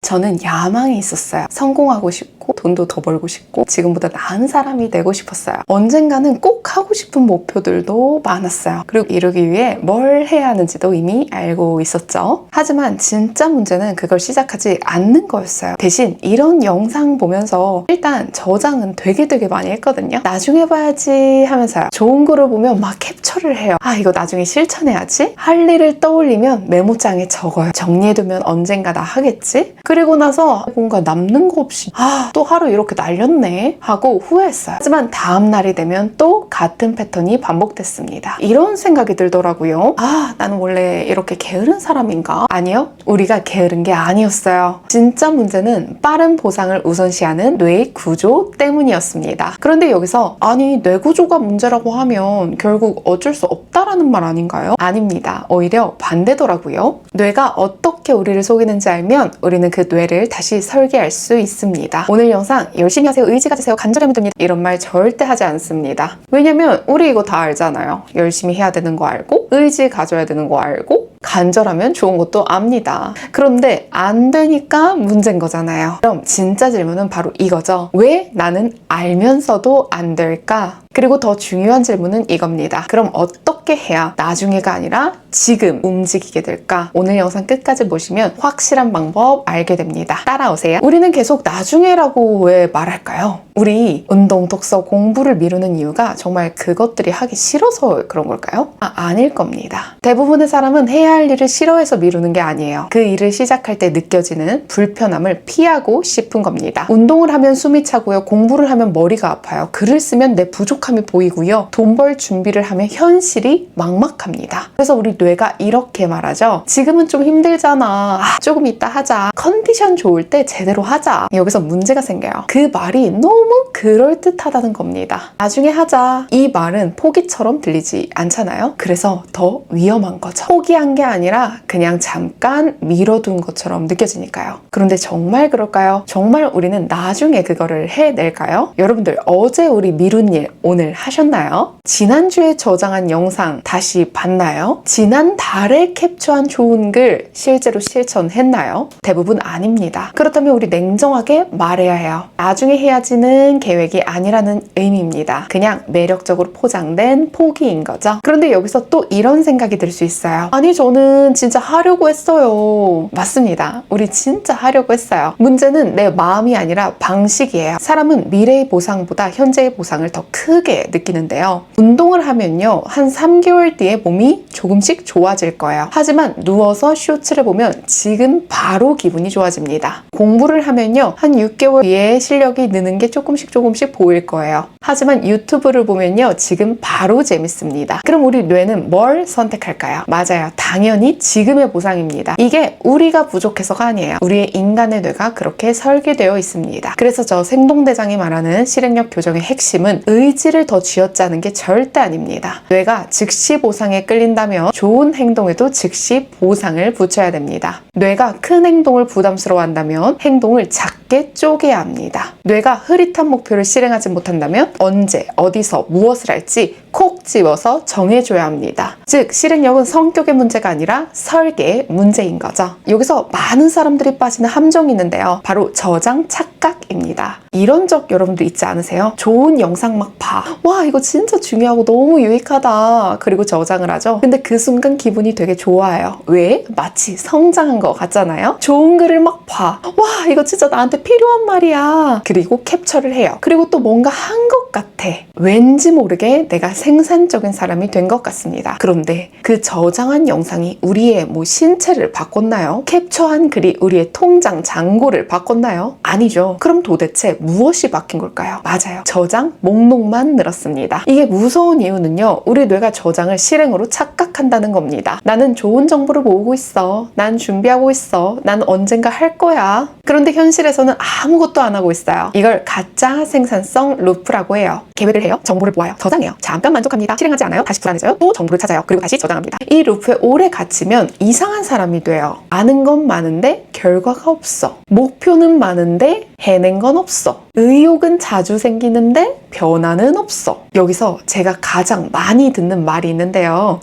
저는 야망이 있었어요. 성공하고 싶고 돈도 더 벌고 싶고 지금보다 나은 사람이 되고 싶었어요. 언젠가는 꼭 하고 싶은 목표들도 많았어요. 그리고 이루기 위해 뭘 해야 하는지도 이미 알고 있었죠. 하지만 진짜 문제는 그걸 시작하지 않는 거였어요. 대신 이런 영상 보면서 일단 저장은 되게 많이 했거든요. 나중에 봐야지 하면서요. 좋은 거를 보면 막 캡처를 해요. 아, 이거 나중에 실천해야지. 할 일을 떠올리면 메모장에 적어요. 정리해두면 언젠가 나 하겠지? 그리고 나서 뭔가 남는 거 없이 또 하루 이렇게 날렸네 하고 후회했어요. 하지만 다음 날이 되면 또 같은 패턴이 반복됐습니다. 이런 생각이 들더라고요. 아, 나는 원래 이렇게 게으른 사람인가? 아니요, 우리가 게으른 게 아니었어요. 진짜 문제는 빠른 보상을 우선시하는 뇌의 구조 때문이었습니다. 그런데 여기서 아니, 뇌 구조가 문제라고 하면 결국 어쩔 수 없다라는 말 아닌가요? 아닙니다. 오히려 반대더라고요. 뇌가 어떻게 우리를 속이는지 알면 우리는 그 뇌를 다시 설계할 수 있습니다. 오늘 영상 열심히 하세요, 의지 가지세요, 간절하면 됩니다 이런 말 절대 하지 않습니다. 왜냐면 우리 이거 다 알잖아요. 열심히 해야 되는 거 알고 의지 가져야 되는 거 알고 간절하면 좋은 것도 압니다. 그런데 안 되니까 문제인 거잖아요. 그럼 진짜 질문은 바로 이거죠. 왜 나는 알면서도 안 될까? 그리고 더 중요한 질문은 이겁니다. 그럼 어떻게 해야 나중에가 아니라 지금 움직이게 될까? 오늘 영상 끝까지 보시면 확실한 방법 알게 됩니다. 따라오세요. 우리는 계속 나중에라고 왜 말할까요? 우리 운동, 독서, 공부를 미루는 이유가 정말 그것들이 하기 싫어서 그런 걸까요? 아닐 겁니다. 대부분의 사람은 해야 할 일을 싫어해서 미루는 게 아니에요. 그 일을 시작할 때 느껴지는 불편함을 피하고 싶은 겁니다. 운동을 하면 숨이 차고요. 공부를 하면 머리가 아파요. 글을 쓰면 내 부족함이 보이고요. 돈 벌 준비를 하면 현실이 막막합니다. 그래서 우리 뇌가 이렇게 말하죠. 지금은 좀 힘들잖아. 조금 이따 하자. 컨디션 좋을 때 제대로 하자. 여기서 문제가 생겨요. 그 말이 너무 그럴듯하다는 겁니다. 나중에 하자. 이 말은 포기처럼 들리지 않잖아요. 그래서 더 위험한 거죠. 포기한 게 아니라 그냥 잠깐 미뤄둔 것처럼 느껴지니까요. 그런데 정말 그럴까요? 정말 우리는 나중에 그거를 해낼까요? 여러분들, 어제 우리 미룬 일 오늘 하셨나요? 지난주에 저장한 영상 다시 봤나요? 지난 달에 캡처한 좋은 글 실제로 실천했나요? 대부분 아닙니다. 그렇다면 우리 냉정하게 말해야 해요. 나중에 해야지는 계획이 아니라는 의미입니다. 그냥 매력적으로 포장된 포기인 거죠. 그런데 여기서 또 이런 생각이 들 수 있어요. 아니, 저는 진짜 하려고 했어요. 맞습니다. 우리 진짜 하려고 했어요. 문제는 내 마음이 아니라 방식이에요. 사람은 미래의 보상보다 현재의 보상을 더 크게 느끼는데요. 운동을 하면요, 한 3개월 뒤에 몸이 조금씩 좋아질 거예요. 하지만 누워서 쇼츠를 보면 지금 바로 기분이 좋아집니다. 공부를 하면요, 한 6개월 뒤에 실력이 느는 게 조금씩 보일 거예요. 하지만 유튜브를 보면요, 지금 바로 재밌습니다. 그럼 우리 뇌는 뭘 선택할까요? 맞아요. 당연히 지금의 보상입니다. 이게 우리가 부족해서가 아니에요. 우리의 인간의 뇌가 그렇게 설계되어 있습니다. 그래서 저 생동대장이 말하는 실행력 교정의 핵심은 의지를 더 쥐어짜는 게 절대 아닙니다. 뇌가 즉시 보상에 끌린다면 좋은 행동에도 즉시 보상을 붙여야 됩니다. 뇌가 큰 행동을 부담스러워한다면 행동을 작게 쪼개야 합니다. 뇌가 흐릿한 목표를 실행하지 못한다면 언제, 어디서, 무엇을 할지 콕 집어서 정해줘야 합니다. 즉, 실행력은 성격의 문제가 아니라 설계의 문제인 거죠. 여기서 많은 사람들이 빠지는 함정이 있는데요. 바로 저장 착각입니다. 이런 적 여러분도 있지 않으세요? 좋은 영상 막 봐. 와, 이거 진짜 중요하고 너무 유익하다. 그리고 저장을 하죠. 근데 그 순간 기분이 되게 좋아요. 왜? 마치 성장한 것 같잖아요? 좋은 글을 막 봐. 와, 이거 진짜 나한테 필요한 말이야. 그리고 캡처를 해요. 그리고 또 뭔가 한 것 같아. 왠지 모르게 내가 생산적인 사람이 된 것 같습니다. 그런데 그 저장한 영상이 우리의 신체를 바꿨나요? 캡처한 글이 우리의 통장 잔고를 바꿨나요? 아니죠. 그럼 도대체 무엇이 바뀐 걸까요? 맞아요. 저장 목록만 늘었습니다. 이게 무서운 이유는요, 우리 뇌가 저장을 실행으로 착각한다는 겁니다. 나는 좋은 정보를 모으고 있어. 난 준비하고 있어. 난 언젠가 할 거야. 그런데 현실에서는 아무것도 안 하고 있어요. 이걸 가짜 생산성 루프라고 해요. 계획을 해요. 정보를 모아요. 저장해요. 잠깐만 만족합니다. 실행하지 않아요. 다시 불안해져요. 또 정보를 찾아요. 그리고 다시 저장합니다. 이 루프에 오래 갇히면 이상한 사람이 돼요. 아는 건 많은데 결과가 없어. 목표는 많은데 해낸 건 없어. 의욕은 자주 생기는데 변화는 없어. 여기서 제가 가장 많이 듣는 말이 있는데요.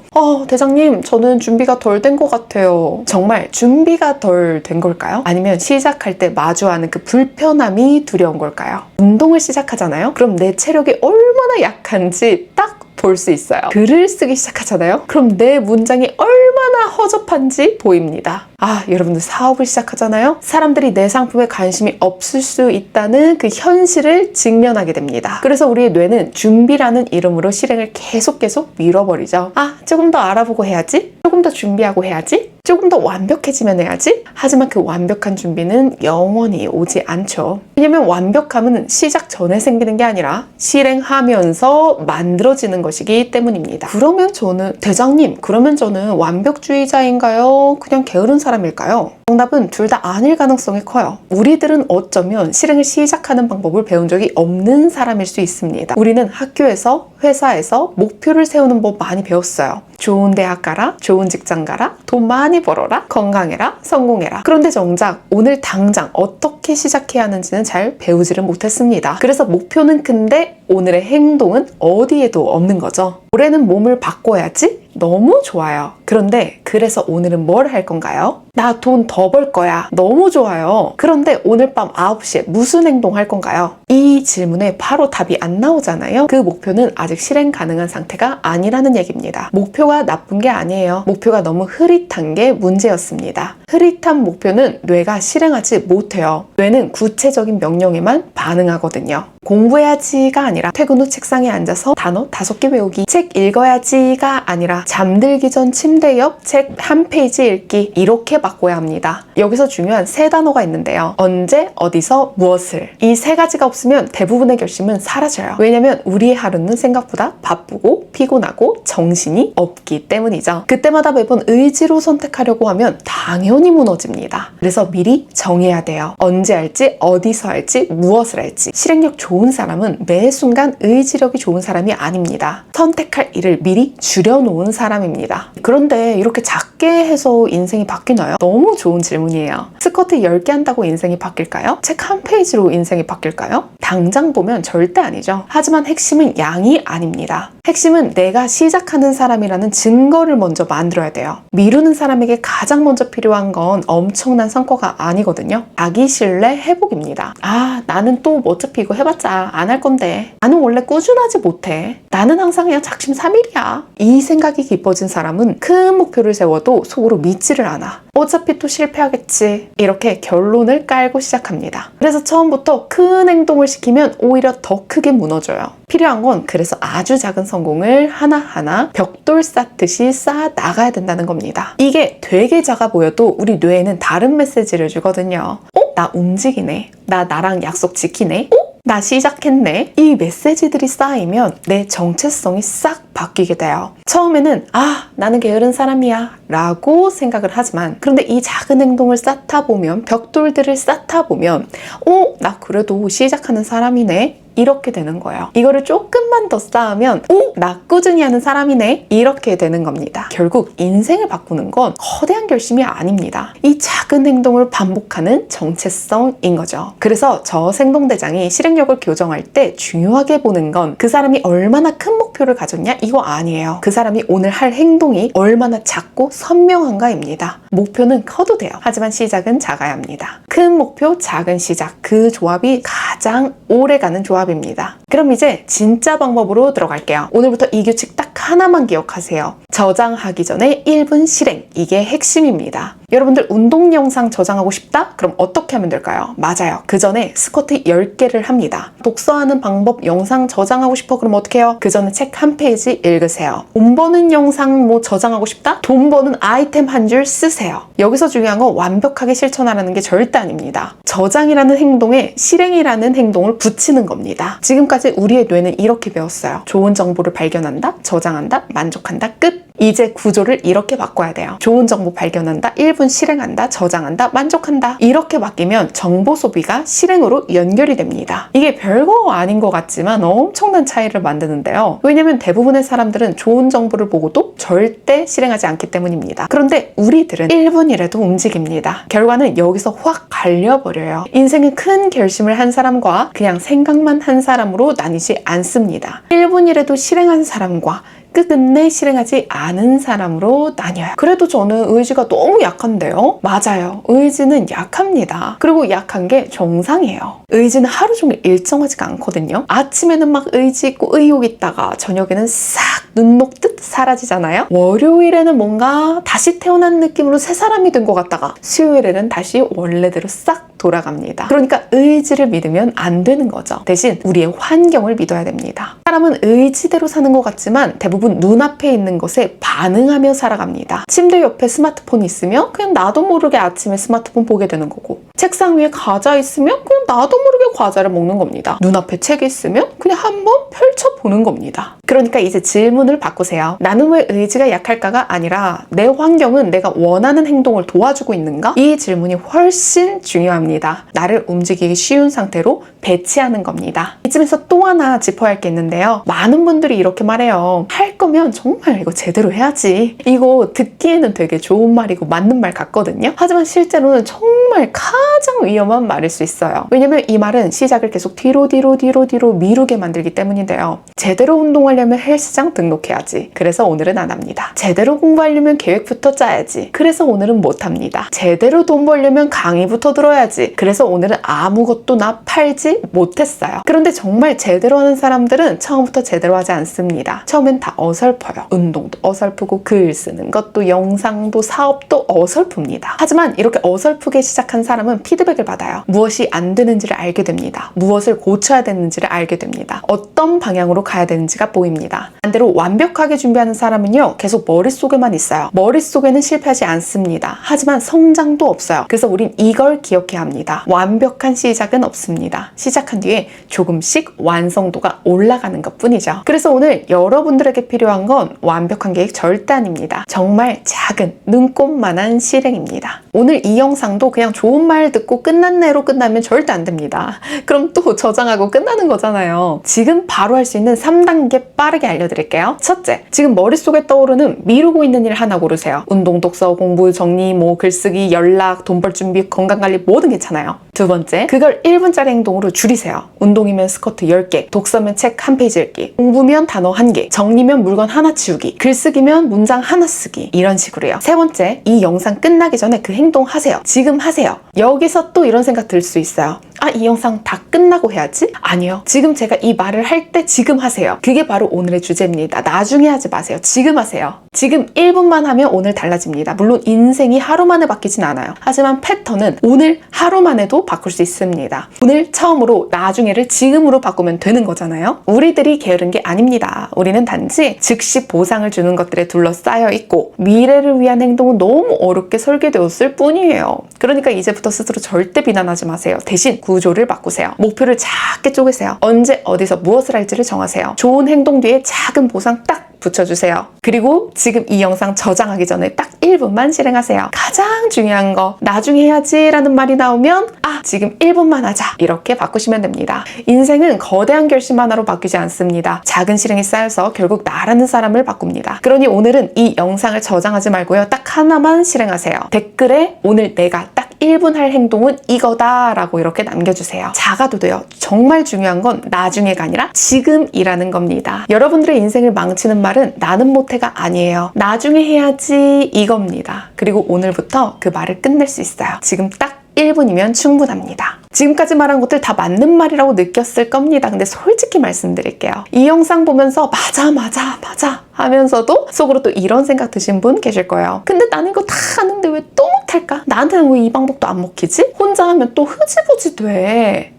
대장님, 저는 준비가 덜 된 것 같아요. 정말 준비가 덜 된 걸까요? 아니면 시작할 때 마주하는 그 불편함이 두려운 걸까요? 운동을 시작하잖아요? 그럼 내 체력이 얼마나 약한지 딱 볼 수 있어요. 글을 쓰기 시작하잖아요? 그럼 내 문장이 얼마나 허접한지 보입니다. 여러분들 사업을 시작하잖아요? 사람들이 내 상품에 관심이 없을 수 있다는 그 현실을 직면하게 됩니다. 그래서 우리의 뇌는 준비라는 이름으로 실행을 계속 밀어버리죠. 조금 더 알아보고 해야지. 조금 더 준비하고 해야지. 조금 더 완벽해지면 해야지. 하지만 그 완벽한 준비는 영원히 오지 않죠. 왜냐면 완벽함은 시작 전에 생기는 게 아니라 실행하면서 만들어지는 것이기 때문입니다. 대장님, 그러면 저는 완벽주의자인가요? 그냥 게으른 사람일까요? 정답은 둘 다 아닐 가능성이 커요. 우리들은 어쩌면 실행을 시작하는 방법을 배운 적이 없는 사람일 수 있습니다. 우리는 학교에서, 회사에서 목표를 세우는 법 많이 배웠어요. 좋은 대학 가라, 좋은 직장 가라, 돈 많이 벌어라, 건강해라, 성공해라. 그런데 정작 오늘 당장 어떻게 시작해야 하는지는 잘 배우지를 못했습니다. 그래서 목표는 큰데 오늘의 행동은 어디에도 없는 거죠. 올해는 몸을 바꿔야지? 너무 좋아요. 그런데 그래서 오늘은 뭘 할 건가요? 나 돈 더 벌 거야. 너무 좋아요. 그런데 오늘 밤 9시에 무슨 행동 할 건가요? 이 질문에 바로 답이 안 나오잖아요. 그 목표는 아직 실행 가능한 상태가 아니라는 얘기입니다. 목표가 나쁜 게 아니에요. 목표가 너무 흐릿한 게 문제였습니다. 흐릿한 목표는 뇌가 실행하지 못해요. 뇌는 구체적인 명령에만 반응하거든요. 공부해야지가 아니라 퇴근 후 책상에 앉아서 단어 5개 외우기, 책 읽어야지가 아니라 잠들기 전 침대 옆 책 한 페이지 읽기, 이렇게 바꿔야 합니다. 여기서 중요한 3단어가 있는데요. 언제, 어디서, 무엇을. 이 3가지가 없으면 대부분의 결심은 사라져요. 왜냐면 우리의 하루는 생각보다 바쁘고 피곤하고 정신이 없기 때문이죠. 그때마다 매번 의지로 선택하려고 하면 당연히 무너집니다. 그래서 미리 정해야 돼요. 언제 할지, 어디서 할지, 무엇을 할지. 실행력 좋은 사람은 매 순간 의지력이 좋은 사람이 아닙니다. 선택할 일을 미리 줄여놓은 사람입니다. 그런데 이렇게 작게 해서 인생이 바뀌나요? 너무 좋은 질문이에요. 스쿼트 10개 한다고 인생이 바뀔까요? 책 한 페이지로 인생이 바뀔까요? 당장 보면 절대 아니죠. 하지만 핵심은 양이 아닙니다. 핵심은 내가 시작하는 사람이라는 증거를 먼저 만들어야 돼요. 미루는 사람에게 가장 먼저 필요한 건 엄청난 성과가 아니거든요. 자기 신뢰 회복입니다. 나는 또 어차피 이거 해봤자 안 할 건데, 나는 원래 꾸준하지 못해, 나는 항상 그냥 작심삼일이야, 이 생각이 깊어진 사람은 큰 목표를 세워도 속으로 믿지를 않아. 어차피 또 실패하겠지, 이렇게 결론을 깔고 시작합니다. 그래서 처음부터 큰 행동을 시키면 오히려 더 크게 무너져요. 필요한 건 그래서 아주 작은 성공을 하나하나 벽돌 쌓듯이 쌓아 나가야 된다는 겁니다. 이게 되게 작아 보여도 우리 뇌에는 다른 메시지를 주거든요. 나 움직이네. 나랑 약속 지키네. 나 시작했네. 이 메시지들이 쌓이면 내 정체성이 싹 바뀌게 돼요. 처음에는 나는 게으른 사람이야 라고 생각을 하지만, 그런데 이 작은 행동을 쌓다 보면, 벽돌들을 쌓다 보면 나 그래도 시작하는 사람이네, 이렇게 되는 거예요. 이거를 조금만 더 쌓으면 나 꾸준히 하는 사람이네, 이렇게 되는 겁니다. 결국 인생을 바꾸는 건 거대한 결심이 아닙니다. 이 작은 행동을 반복하는 정체성인 거죠. 그래서 저 생동대장이 실행력을 교정할 때 중요하게 보는 건 그 사람이 얼마나 큰 목표를 가졌냐, 이거 아니에요. 그 사람이 오늘 할 행동이 얼마나 작고 선명한가입니다. 목표는 커도 돼요. 하지만 시작은 작아야 합니다. 큰 목표, 작은 시작, 그 조합이 가장 오래가는 조합입니다. 그럼 이제 진짜 방법으로 들어갈게요. 오늘부터 이 규칙 딱 하나만 기억하세요. 저장하기 전에 1분 실행, 이게 핵심입니다. 여러분들 운동 영상 저장하고 싶다? 그럼 어떻게 하면 될까요? 맞아요. 그 전에 스쿼트 10개를 합니다. 독서하는 방법 영상 저장하고 싶어? 그럼 어떻게 해요? 그 전에 책 한 페이지 읽으세요. 돈 버는 영상 저장하고 싶다? 돈 버는 아이템 한 줄 쓰세요. 여기서 중요한 건 완벽하게 실천하라는 게 절대 아닙니다. 저장이라는 행동에 실행이라는 행동을 붙이는 겁니다. 지금까지 우리의 뇌는 이렇게 배웠어요. 좋은 정보를 발견한다, 저장한다, 만족한다, 끝. 이제 구조를 이렇게 바꿔야 돼요. 좋은 정보 발견한다, 1분 실행한다, 저장한다, 만족한다. 이렇게 바뀌면 정보 소비가 실행으로 연결이 됩니다. 이게 별거 아닌 것 같지만 엄청난 차이를 만드는데요. 왜냐면 대부분의 사람들은 좋은 정보를 보고도 절대 실행하지 않기 때문입니다. 그런데 우리들은 1분이라도 움직입니다. 결과는 여기서 확 갈려버려요. 인생의 큰 결심을 한 사람과 그냥 생각만 한 사람으로 나뉘지 않습니다. 1분이라도 실행한 사람과 끝끝내 실행하지 않은 사람으로 나뉘어요. 그래도 저는 의지가 너무 약한데요? 맞아요. 의지는 약합니다. 그리고 약한 게 정상이에요. 의지는 하루 종일 일정하지가 않거든요. 아침에는 막 의지 있고 의욕 있다가 저녁에는 싹 눈 녹듯 사라지잖아요. 월요일에는 뭔가 다시 태어난 느낌으로 새 사람이 된 것 같다가 수요일에는 다시 원래대로 싹 돌아갑니다. 그러니까 의지를 믿으면 안 되는 거죠. 대신 우리의 환경을 믿어야 됩니다. 사람은 의지대로 사는 것 같지만 대부분 눈앞에 있는 것에 반응하며 살아갑니다. 침대 옆에 스마트폰이 있으면 그냥 나도 모르게 아침에 스마트폰 보게 되는 거고, 책상 위에 과자 있으면 그냥 나도 모르게 과자를 먹는 겁니다. 눈앞에 책이 있으면 그냥 한번 펼쳐보는 겁니다. 그러니까 이제 질문을 바꾸세요. 나는 왜 의지가 약할까가 아니라 내 환경은 내가 원하는 행동을 도와주고 있는가? 이 질문이 훨씬 중요합니다. 나를 움직이기 쉬운 상태로 배치하는 겁니다. 이쯤에서 또 하나 짚어야 할 게 있는데요. 많은 분들이 이렇게 말해요. 할 거면 정말 이거 제대로 해야지. 이거 듣기에는 되게 좋은 말이고 맞는 말 같거든요. 하지만 실제로는 정말 가장 위험한 말일 수 있어요. 왜냐면 이 말은 시작을 계속 뒤로 미루게 만들기 때문인데요. 제대로 운동하려면 헬스장 등록해야지. 그래서 오늘은 안 합니다. 제대로 공부하려면 계획부터 짜야지. 그래서 오늘은 못 합니다. 제대로 돈 벌려면 강의부터 들어야지. 그래서 오늘은 아무것도 나 팔지 못했어요. 그런데 정말 제대로 하는 사람들은 처음부터 제대로 하지 않습니다. 처음엔 다 어설퍼요. 운동도 어설프고 글 쓰는 것도 영상도 사업도 어설픕니다. 하지만 이렇게 어설프게 시작한 사람은 피드백을 받아요. 무엇이 안 되는지를 알게 됩니다. 무엇을 고쳐야 되는지를 알게 됩니다. 어떤 방향으로 가야 되는지가 보입니다. 반대로 완벽하게 준비하는 사람은요, 계속 머릿속에만 있어요. 머릿속에는 실패하지 않습니다. 하지만 성장도 없어요. 그래서 우린 이걸 기억해야 합니다. 완벽한 시작은 없습니다. 시작한 뒤에 조금씩 완성도가 올라가는 것 뿐이죠. 그래서 오늘 여러분들에게 필요한 건 완벽한 계획 절대 아닙니다. 정말 작은 눈꼽만한 실행입니다. 오늘 이 영상도 그냥 좋은 말 듣고 끝났네로 끝나면 절대 안 됩니다. 그럼 또 저장하고 끝나는 거잖아요. 지금 바로 할 수 있는 3단계 빠르게 알려드릴게요. 첫째, 지금 머릿속에 떠오르는 미루고 있는 일 하나 고르세요. 운동, 독서, 공부, 정리, 글쓰기, 연락, 돈 벌 준비, 건강관리 뭐든 괜찮아요. 두 번째, 그걸 1분짜리 행동으로 줄이세요. 운동이면 스쿼트 10개, 독서면 책 1페이지 읽기, 공부면 단어 1개, 정리면 물건 하나 치우기, 글쓰기면 문장 하나 쓰기, 이런 식으로요. 세 번째, 이 영상 끝나기 전에 그 행동 하세요. 지금 하세요. 여기서 또 이런 생각 들 수 있어요. 아, 이 영상 다 끝나고 해야지? 아니요. 지금 제가 이 말을 할 때 지금 하세요. 그게 바로 오늘의 주제입니다. 나중에 하지 마세요. 지금 하세요. 지금 1분만 하면 오늘 달라집니다. 물론 인생이 하루 만에 바뀌진 않아요. 하지만 패턴은 오늘 하루만 해도 바꿀 수 있습니다. 오늘 처음으로 나중에를 지금으로 바꾸면 되는 거잖아요. 우리들이 게으른 게 아닙니다. 우리는 단지 즉시 보상을 주는 것들에 둘러싸여 있고 미래를 위한 행동은 너무 어렵게 설계되었을 뿐이에요. 그러니까 이제부터 스스로 절대 비난하지 마세요. 대신 구조를 바꾸세요. 목표를 작게 쪼개세요. 언제 어디서 무엇을 할지를 정하세요. 좋은 행동 뒤에 작은 보상 딱 붙여주세요. 그리고 지금 이 영상 저장하기 전에 딱 1분만 실행하세요. 가장 중요한 거, 나중에 해야지 라는 말이 나오면 지금 1분만 하자, 이렇게 바꾸시면 됩니다. 인생은 거대한 결심 하나로 바뀌지 않습니다. 작은 실행이 쌓여서 결국 나라는 사람을 바꿉니다. 그러니 오늘은 이 영상을 저장하지 말고요, 딱 하나만 실행하세요. 댓글에 오늘 내가 딱 1분 할 행동은 이거다 라고 이렇게 남겨주세요. 작아도 돼요. 정말 중요한 건 나중에가 아니라 지금이라는 겁니다. 여러분들의 인생을 망치는 말은 나는 못해가 아니에요. 나중에 해야지 이겁니다. 그리고 오늘부터 그 말을 끝낼 수 있어요. 지금 딱 1분이면 충분합니다. 지금까지 말한 것들 다 맞는 말이라고 느꼈을 겁니다. 근데 솔직히 말씀드릴게요. 이 영상 보면서 맞아 하면서도 속으로 또 이런 생각 드신 분 계실 거예요. 근데 나는 이거 다 아는데 왜 또 못할까? 나한테는 왜 이 방법도 안 먹히지? 혼자 하면 또 흐지부지 돼.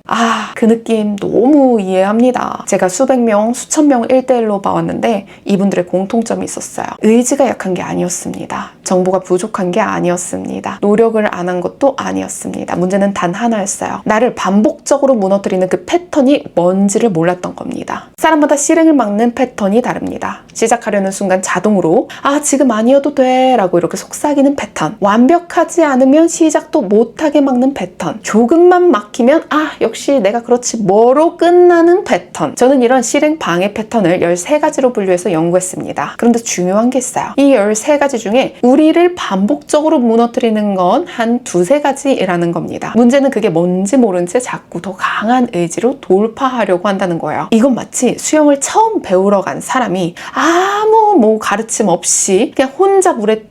그 느낌 너무 이해합니다. 제가 수백 명, 수천 명을 1대1로 봐왔는데 이분들의 공통점이 있었어요. 의지가 약한 게 아니었습니다. 정보가 부족한 게 아니었습니다. 노력을 안 한 것도 아니었습니다. 문제는 단 하나였어요. 나를 반복적으로 무너뜨리는 그 패턴이 뭔지를 몰랐던 겁니다. 사람마다 실행을 막는 패턴이 다릅니다. 시작하려는 순간 자동으로 지금 아니어도 돼 라고 이렇게 속삭이는 패턴, 완벽하지 않으면 시작도 못하게 막는 패턴, 조금만 막히면 역시 내가 그렇지 뭐로 끝나는 패턴. 저는 이런 실행 방해 패턴을 13가지로 분류해서 연구했습니다. 그런데 중요한 게 있어요. 이 13가지 중에 우리를 반복적으로 무너뜨리는 건 한 2-3가지라는 겁니다. 문제는 그게 뭔지 모른 채 자꾸 더 강한 의지로 돌파하려고 한다는 거예요. 이건 마치 수영을 처음 배우러 간 사람이 아무 가르침 없이 그냥 혼자 물에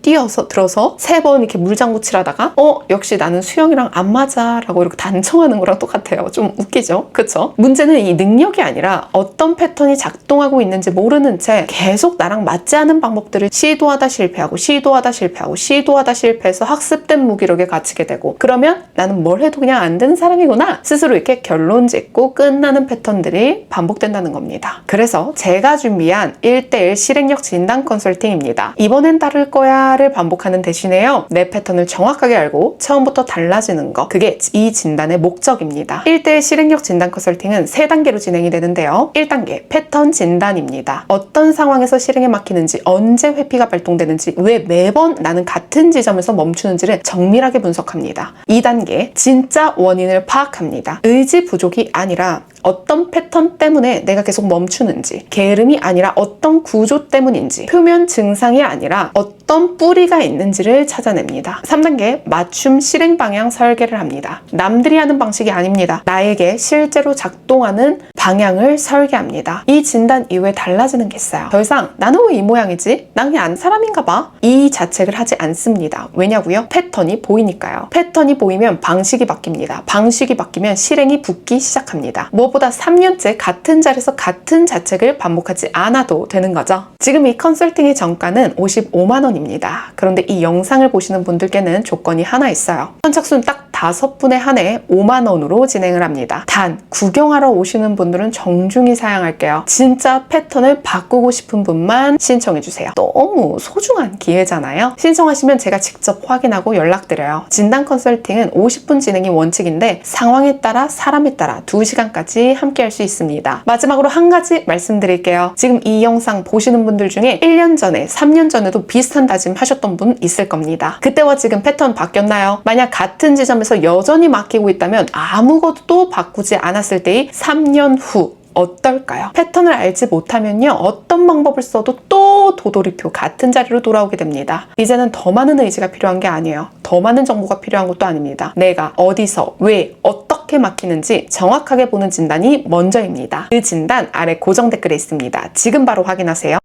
들어서 3번 이렇게 물장구칠 하다가 역시 나는 수영이랑 안 맞아 라고 이렇게 단정하는 거랑 똑같아요. 좀 웃기죠? 그쵸? 문제는 이 능력이 아니라 어떤 패턴이 작동하고 있는지 모르는 채 계속 나랑 맞지 않은 방법들을 시도하다 실패하고 시도하다 실패하고 시도하다 실패해서 학습된 무기력에 갇히게 되고, 그러면 나는 뭘 해도 그냥 안 되는 사람이구나 스스로 이렇게 결론 짓고 끝나는 패턴들이 반복된다는 겁니다. 그래서 제가 준비한 1대1 실행력 진단 컨설팅입니다. 이번엔 다를 거야를 반복하는 대신에요, 내 패턴을 정확하게 알고 처음부터 달라지는 거, 그게 이 진단의 목적입니다. 1대1 실행력 진단 컨설팅은 3단계로 진행이 되는데요. 1단계 패턴 진단입니다. 어떤 상황에서 실행에 막히는지, 언제 회피가 발동되는지, 왜 매번 나는 같은 지점에서 멈추는지를 정밀하게 분석합니다. 2단계 진짜 원인을 파악합니다. 의지 부족이 아니라 어떤 패턴 때문에 내가 계속 멈추는지, 게으름이 아니라 어떤 구조 때문인지, 표면 증상이 아니라 어떤 뿌리가 있는지를 찾아냅니다. 3단계 맞춤 실행 방향 설계를 합니다. 남들이 하는 방식이 아닙니다. 나에게 실제로 작동하는 방향을 설계합니다. 이 진단 이후에 달라지는 게 있어요. 더 이상 나는 왜 이 모양이지? 난 그냥 안 사람인가 봐. 이 자책을 하지 않습니다. 왜냐고요? 패턴이 보이니까요. 패턴이 보이면 방식이 바뀝니다. 방식이 바뀌면 실행이 붙기 시작합니다. 무엇보다 3년째 같은 자리에서 같은 자책을 반복하지 않아도 되는 거죠. 지금 이 컨설팅의 정가는 55만 원입니다. 그런데 이 영상을 보시는 분들께는 조건이 하나 있어요. 선착순 딱 5분에 한해 5만 원으로 진행을 합니다. 단 구경하러 오시는 분들은 정중히 사양할게요. 진짜 패턴을 바꾸고 싶은 분만 신청해주세요. 너무 소중한 기회잖아요. 신청하시면 제가 직접 확인하고 연락드려요. 진단 컨설팅은 50분 진행이 원칙인데 상황에 따라 사람에 따라 2시간까지 함께 할 수 있습니다. 마지막으로 한 가지 말씀드릴게요. 지금 이 영상 보시는 분들 중에 1년 전에 3년 전에도 비슷한 다짐 하셨던 분 있을 겁니다. 그때와 지금 패턴 바뀌었나요? 만약 같은 지점에서 여전히 막히고 있다면 아무것도 바꾸지 않았을 때의 3년 후 어떨까요? 패턴을 알지 못하면요, 어떤 방법을 써도 또 도돌이표 같은 자리로 돌아오게 됩니다. 이제는 더 많은 의지가 필요한 게 아니에요. 더 많은 정보가 필요한 것도 아닙니다. 내가 어디서 왜 어떻게 막히는지 정확하게 보는 진단이 먼저입니다. 그 진단 아래 고정 댓글에 있습니다. 지금 바로 확인하세요.